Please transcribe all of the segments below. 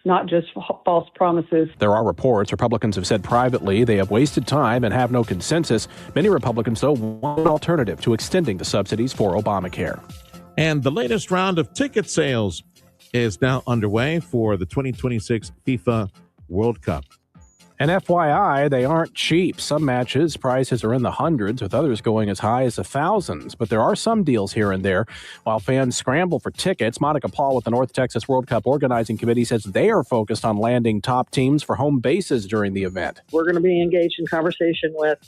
not just false promises. There are reports Republicans have said privately they have wasted time and have no consensus. Many Republicans, though, want an alternative to extending the subsidies for Obamacare. And the latest round of ticket sales is now underway for the 2026 FIFA World Cup. And FYI, they aren't cheap. Some matches, prices are in the hundreds, with others going as high as the thousands. But there are some deals here and there. While fans scramble for tickets, Monica Paul with the North Texas World Cup Organizing Committee says they are focused on landing top teams for home bases during the event. We're going to be engaged in conversation with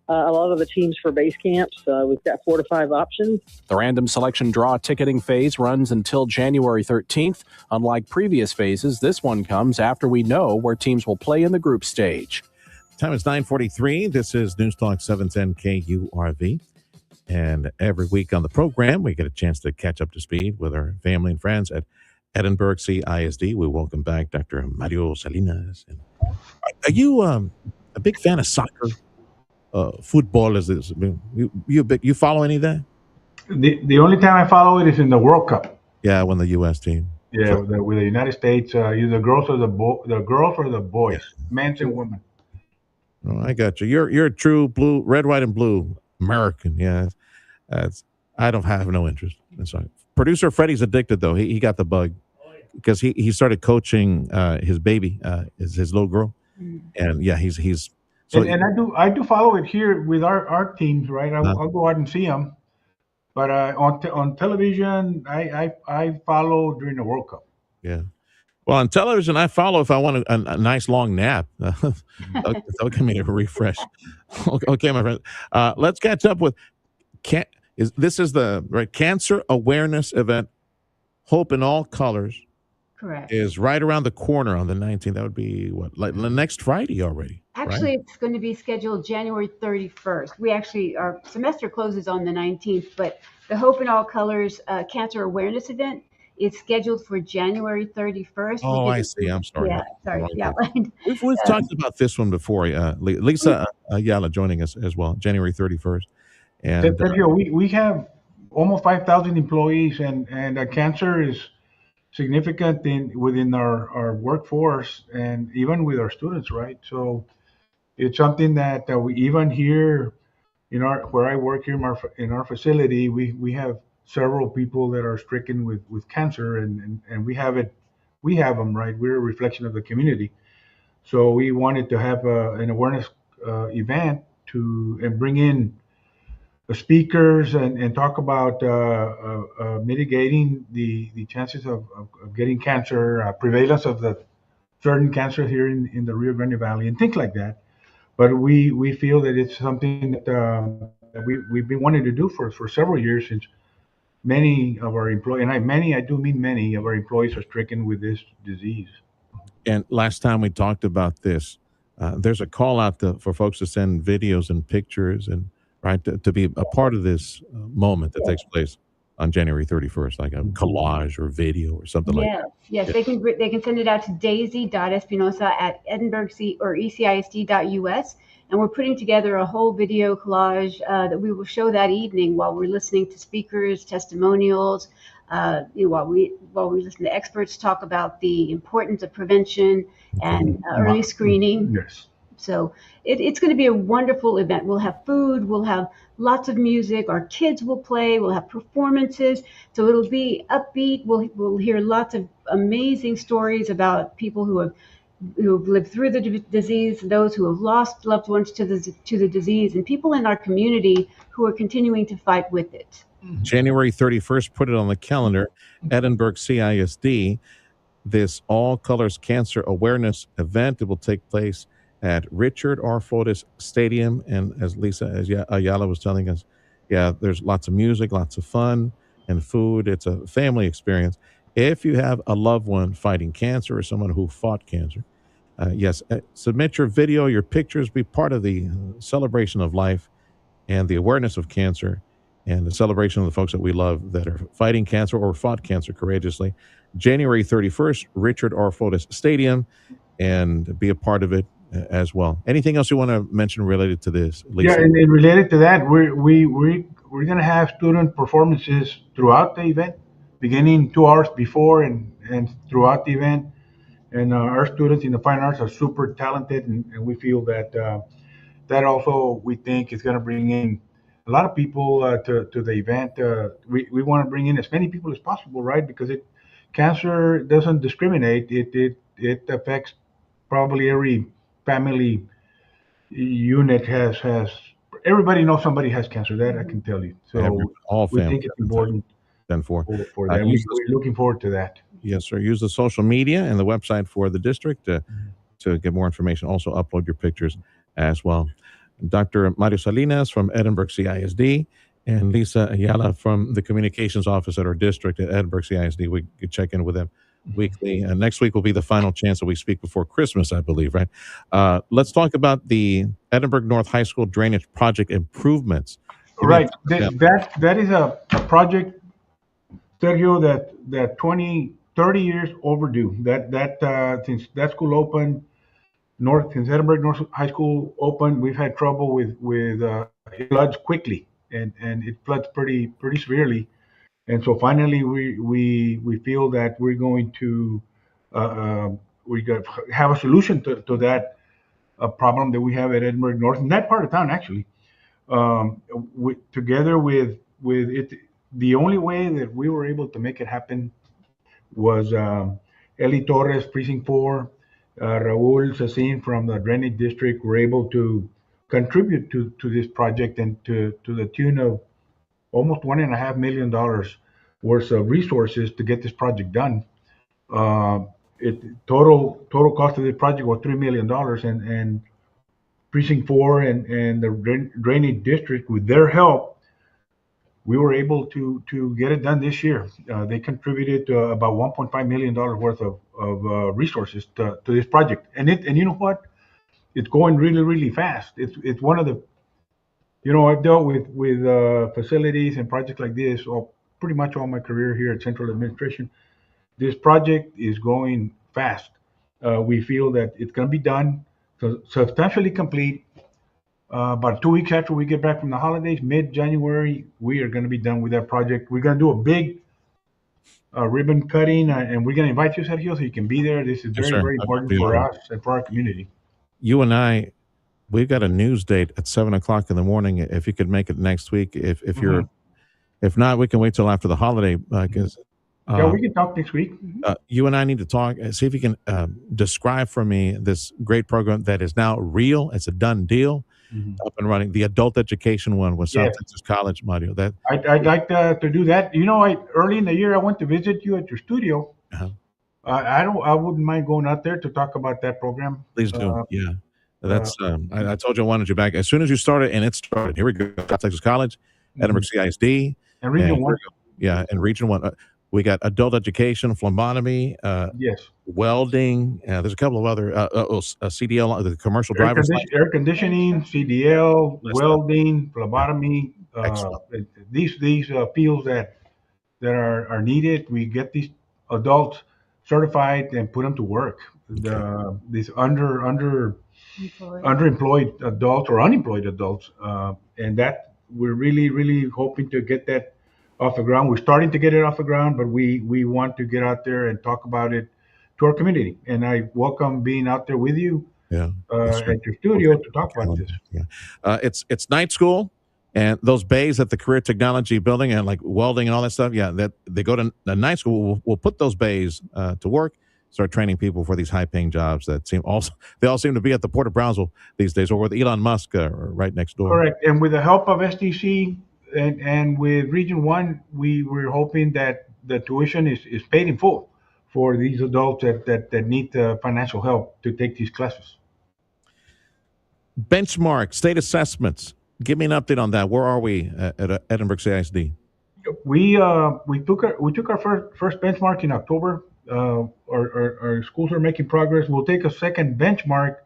a lot of the teams for base camps. We've got 4 to 5 options. The random selection draw ticketing phase runs until January 13th. Unlike previous phases, this one comes after we know where teams will play in the group stage. Time is 9:43. This is News Talk 710 KURV. And every week on the program, we get a chance to catch up to speed with our family and friends at Edinburg ECISD. We welcome back Dr. Mario Salinas. Are you a big fan of soccer? Football is this? You follow any of that? The only time I follow it is in the World Cup. Yeah, when the U.S. team. Yeah, with the United States, either the girls or the boys, men and women. Oh, I got you. You're a true blue, red, white, and blue American. Yeah, I don't have no interest. Sorry. Producer Freddie's addicted though. He got the bug because he started coaching his baby, his little girl, and yeah, he's. So, and I do follow it here with our teams, right? I'll go out and see them, but on television, I follow during the World Cup. Yeah, well, on television, I follow if I want a nice long nap. That'll give me a refresh. Okay, my friend. Let's catch up with this is the cancer awareness event. Hope in all colors. Correct. Is right around the corner on the 19th. That would be what, like the next Friday already? Actually, right? It's going to be scheduled January 31st. Our semester closes on the 19th, but the Hope in All Colors Cancer Awareness event is scheduled for January 31st. Oh, I see. I'm sorry. Yeah, sorry. Yeah. We've talked about this one before. Lisa Ayala joining us as well, January 31st. And Sergio, we have almost 5,000 employees, and cancer is significant within our workforce and even with our students, right? So it's something that we even here where I work here in our facility, we have several people that are stricken with cancer, and we have them, right? We're a reflection of the community. So we wanted to have an awareness event and bring in speakers and talk about mitigating the chances of getting cancer, prevalence of the certain cancer here in the Rio Grande Valley, and things like that. But we feel that it's something that we've been wanting to do for several years, since many of our employees, and I do mean many of our employees, are stricken with this disease. And last time we talked about this, there's a call out for folks to send videos and pictures and to be a part of this moment that takes place on January 31st, like a collage or video or something like that. Yes, they can send it out to daisy.espinosa@edinburg or ecisd.us, and we're putting together a whole video collage that we will show that evening while we're listening to speakers, testimonials, while we listen to experts talk about the importance of prevention and early screening. Yes. So it's going to be a wonderful event. We'll have food, we'll have lots of music, our kids will play, we'll have performances. So it'll be upbeat. We'll hear lots of amazing stories about people who have lived through the disease, those who have lost loved ones to the disease, and people in our community who are continuing to fight with it. January 31st, put it on the calendar, Edinburg CISD, this All Colors Cancer Awareness event. It will take place at Richard R. Fotis Stadium. And as Ayala was telling us, there's lots of music, lots of fun and food. It's a family experience. If you have a loved one fighting cancer or someone who fought cancer, submit your video, your pictures, be part of the celebration of life and the awareness of cancer and the celebration of the folks that we love that are fighting cancer or fought cancer courageously. January 31st, Richard R. Fotis Stadium, and be a part of it as well. Anything else you want to mention related to this, Lisa? Yeah, and related to that, we're going to have student performances throughout the event, beginning 2 hours before and throughout the event. and our students in the fine arts are super talented, and we feel that that also we think is going to bring in a lot of people to the event. We want to bring in as many people as possible, right? Because cancer doesn't discriminate. It affects probably every family unit has everybody knows somebody has cancer. That I can tell you. Every, So all we families think it's have been important done for. for that. Use We're looking forward to that. yes, sir. Use the social media and the website for the district to get more information. Also, upload your pictures as well. Dr. Mario Salinas from Edinburg CISD and Lisa Ayala from the communications office at our district at Edinburg CISD. We could check in with them weekly. Next week will be the final chance that we speak before Christmas, I believe, right? Let's talk about the Edinburg North High School drainage project improvements. Right. That is a project, Sergio, that 20, 30 years overdue. That since that school opened, since Edinburg North High School opened, we've had trouble with it floods quickly, and it floods pretty severely. And so finally, we feel that we're going to uh, uh, we got have a solution to that problem that we have at Edinburg North in that part of town actually. Together with it, the only way that we were able to make it happen was Eli Torres, Precinct 4, Raul Sassin from the Drainage District were able to contribute to this project and to the tune of almost $1.5 million worth of resources to get this project done. Uh, total cost of this project was $3 million, and Precinct 4 and the Drainage District, with their help, we were able to get it done this year. They contributed about $1.5 million worth of resources to this project, and you know what? It's going really fast. It's one of the I've dealt with facilities and projects like this pretty much all my career here at Central Administration. This project is going fast. We feel that it's going to be done, substantially complete. About 2 weeks after we get back from the holidays, mid-January, we are going to be done with that project. We're going to do a big ribbon cutting, and we're going to invite you, Sergio, so you can be there. This is Yes, very, sir. very important for us and for our community. You and I, we've got a news date at 7 o'clock in the morning. If you could make it next week, if you're, if not, we can wait till after the holiday because. Yeah, we can talk next week. You and I need to talk. See if you can describe for me this great program that is now real. It's a done deal, up and running. The adult education one with South Texas College, Mario. That I'd like to do that. Early in the year I went to visit you at your studio. I wouldn't mind going out there to talk about that program. Please do. Yeah, that's. I told you I wanted you back as soon as you started, and it started. Here we go. South Texas College, Edinburg CISD, and Region 1. Yeah, and Region 1. We got adult education, phlebotomy, welding. There's a couple of other CDL, the commercial driver's license. Air conditioning, CDL, welding, phlebotomy. These fields that are needed. We get these adults certified and put them to work. These underemployed adults or unemployed adults, and that we're really hoping to get that off the ground. We're starting to get it off the ground, but we want to get out there and talk about it to our community. And I welcome being out there with you at your studio to talk about this. It's night school, and those bays at the Career Technology Building and like welding and all that stuff. Yeah, that they go to the night school. We'll put those bays to work. Start training people for these high-paying jobs that they all seem to be at the Port of Brownsville these days, or with Elon Musk right next door. Correct. And with the help of STC and with Region 1, we're hoping that the tuition is paid in full for these adults that need financial help to take these classes. Benchmark, state assessments. Give me an update on that. Where are we at Edinburg CISD? We took our first benchmark in October. Our schools are making progress. We'll take a second benchmark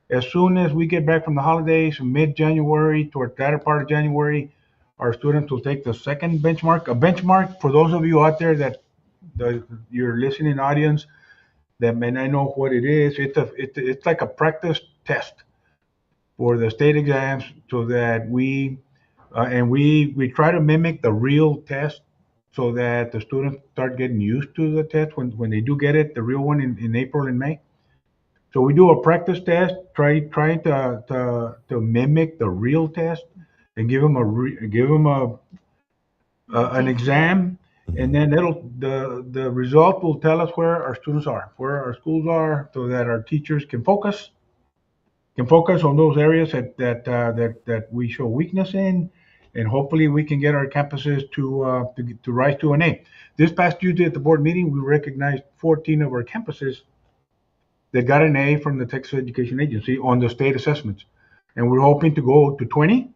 as soon as we get back from the holidays, mid-January toward the latter part of January. Our students will take the second benchmark. A benchmark, for those of you out there your listening audience that may not know what it is, it's like a practice test for the state exams, so that we try to mimic the real test so that the students start getting used to the test when they do get it, the real one in April and May. So we do a practice test, trying to mimic the real test, and give them an exam, and then the result will tell us where our students are, where our schools are, so that our teachers can focus on those areas that we show weakness in, and hopefully we can get our campuses to rise to an A. This past Tuesday at the board meeting, we recognized 14 of our campuses that got an A from the Texas Education Agency on the state assessments, and we're hoping to go to 20.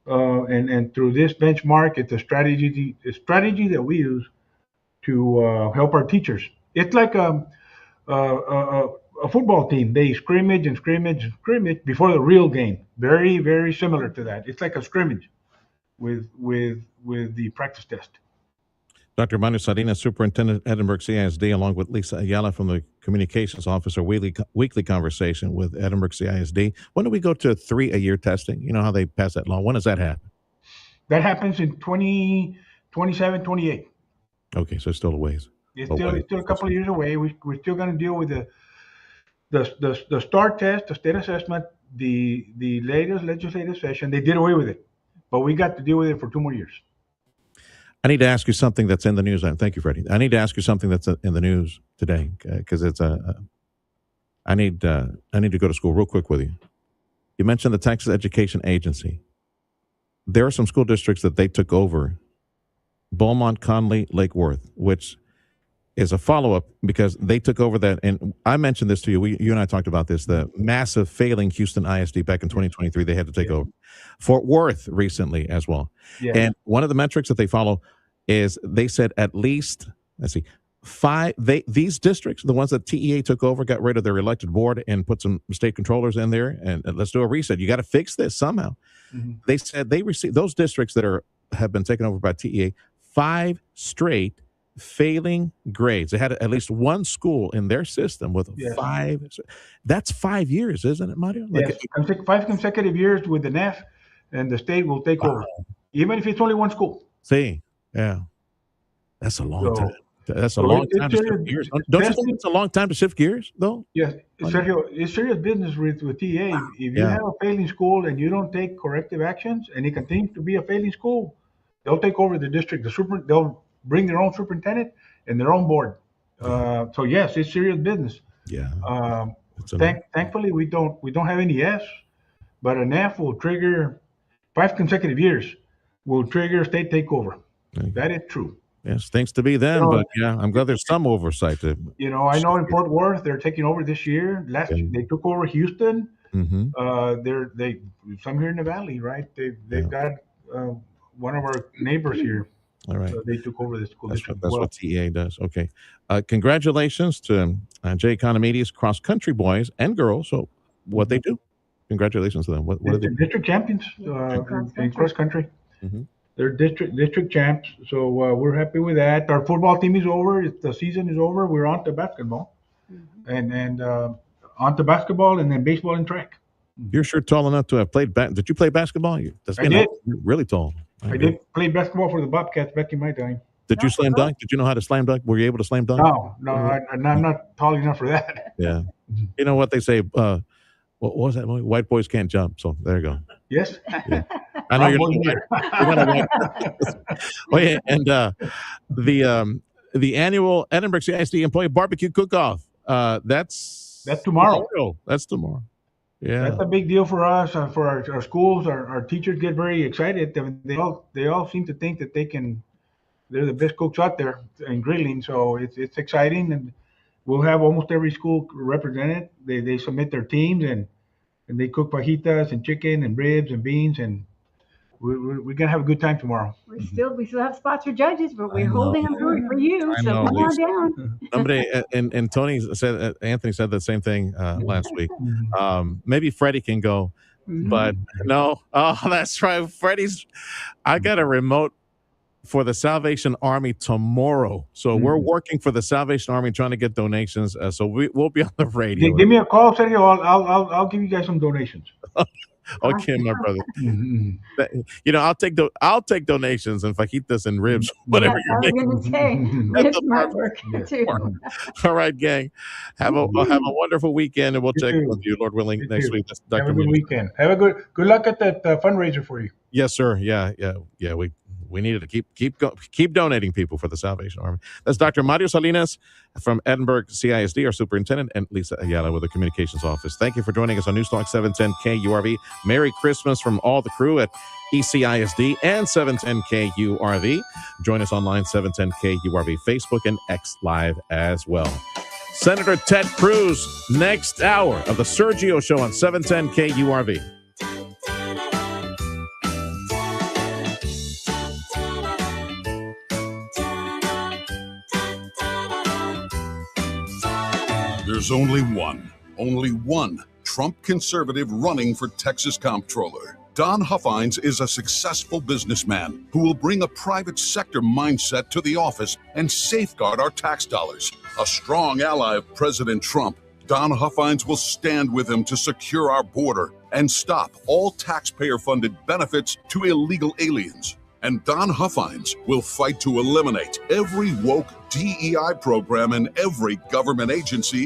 And through this benchmark, it's a strategy that we use to help our teachers. It's like a football team. They scrimmage and scrimmage and scrimmage before the real game. Very, very similar to that. It's like a scrimmage with the practice test. Dr. Manuel Salinas, Superintendent, Edinburg CISD, along with Lisa Ayala from the Communications Office, our weekly conversation with Edinburg CISD. When do we go to 3-a-year testing? You know how they pass that law. When does that happen? That happens in 2027, 28. Okay, so it's still a ways. It's still a couple of years away. We're still going to deal with the STAR test, the state assessment, the latest legislative session. They did away with it, but we got to deal with it for 2 more years. I need to ask you something that's in the news. Thank you, Freddie. I need to ask you something that's in the news today, because it's I need to go to school real quick with you. You mentioned the Texas Education Agency. There are some school districts that they took over, Beaumont, Conley, Lake Worth, which is a follow-up because they took over that. And I mentioned this to you. You and I talked about this, the massive failing Houston ISD back in 2023. They had to take over. Fort Worth recently as well. Yeah. And one of the metrics that they follow is they said at least, these districts, the ones that TEA took over, got rid of their elected board and put some state controllers in there. And let's do a reset. You got to fix this somehow. Mm-hmm. They said they received those districts that have been taken over by TEA, 5 straight failing grades. They had at least one school in their system with 5. That's 5 years, isn't it, Mario? Yes, 5 consecutive years with an F, and the state will take over, even if it's only one school. See, yeah, that's a long time. That's a long time to shift gears. Don't you think it's a long time to shift gears, though? Yes, Sergio, it's serious business with TEA. If you have a failing school and you don't take corrective actions, and it continues to be a failing school, they'll take over the district. They'll bring their own superintendent and their own board. So yes, it's serious business. Yeah. Thankfully, we don't have any Fs, but an F will trigger 5 consecutive years. Will trigger state takeover. Okay. That is true. Yes, thanks to be them, but yeah, I'm glade there's some oversight. I know in Fort Worth they're taking over this year. Last year they took over Houston. Mm-hmm. They some here in the valley, right? They've got one of our neighbors here. All right. So they took over the school district. That's what TEA does. Okay. Congratulations to Jay Economides cross country boys and girls. So what they do? Congratulations to them. What are they? District champions in cross country. Mm-hmm. They're district champs. So we're happy with that. Our football team is over. The season is over. We're on to basketball, and on to basketball, and then baseball and track. You're sure tall enough to have played. Did you play basketball? I did. You're really tall. I did play basketball for the Bobcats back in my time. Did you slam dunk? Did you know how to slam dunk? Were you able to slam dunk? No, I'm not tall enough for that. Yeah. You know what they say? What was that movie? White boys can't jump. So there you go. Yes. Yeah. I know you're not white. Oh, yeah. And the annual Edinburg CISD Employee Barbecue Cook-Off. That's tomorrow. That's tomorrow. Yeah, that's a big deal for us, for our schools. Our teachers get very excited. They all seem to think that they're the best cooks out there in grilling. So it's exciting, and we'll have almost every school represented. They submit their teams, and they cook fajitas and chicken and ribs and beans, and we're gonna have a good time tomorrow. We still have spots for judges, but we're holding them for you. So come on down. Somebody and Tony said, Anthony said the same thing last week. Maybe Freddie can go, but no. Oh, that's right. I got a remote for the Salvation Army tomorrow. So we're working for the Salvation Army, trying to get donations. So we'll be on the radio. Give me a call, Sergio. I'll give you guys some donations. Okay, my brother. Mhm. I'll take donations and fajitas and ribs, Yeah, whatever I you're was making. going to say, That's ribs a might part. work Yeah. too. All right, gang. Have a wonderful weekend, and we'll You check too. with you, Lord willing, You next too. week. That's Have Dr. a good Mario. weekend. Have a good luck at that fundraiser for you. Yes, sir. Yeah. We needed to keep donating people for the Salvation Army. That's Dr. Mario Salinas from Edinburg CISD, our superintendent, and Lisa Ayala with the communications office. Thank you for joining us on Newstalk 710 KURV. Merry Christmas from all the crew at ECISD and 710 KURV. Join us online, 710 KURV, Facebook and X Live as well. Senator Ted Cruz, next hour of the Sergio Show on 710 KURV. There's only one Trump conservative running for Texas comptroller. Don Huffines is a successful businessman who will bring a private sector mindset to the office and safeguard our tax dollars. A strong ally of President Trump, Don Huffines will stand with him to secure our border and stop all taxpayer-funded benefits to illegal aliens. And Don Huffines will fight to eliminate every woke DEI program in every government agency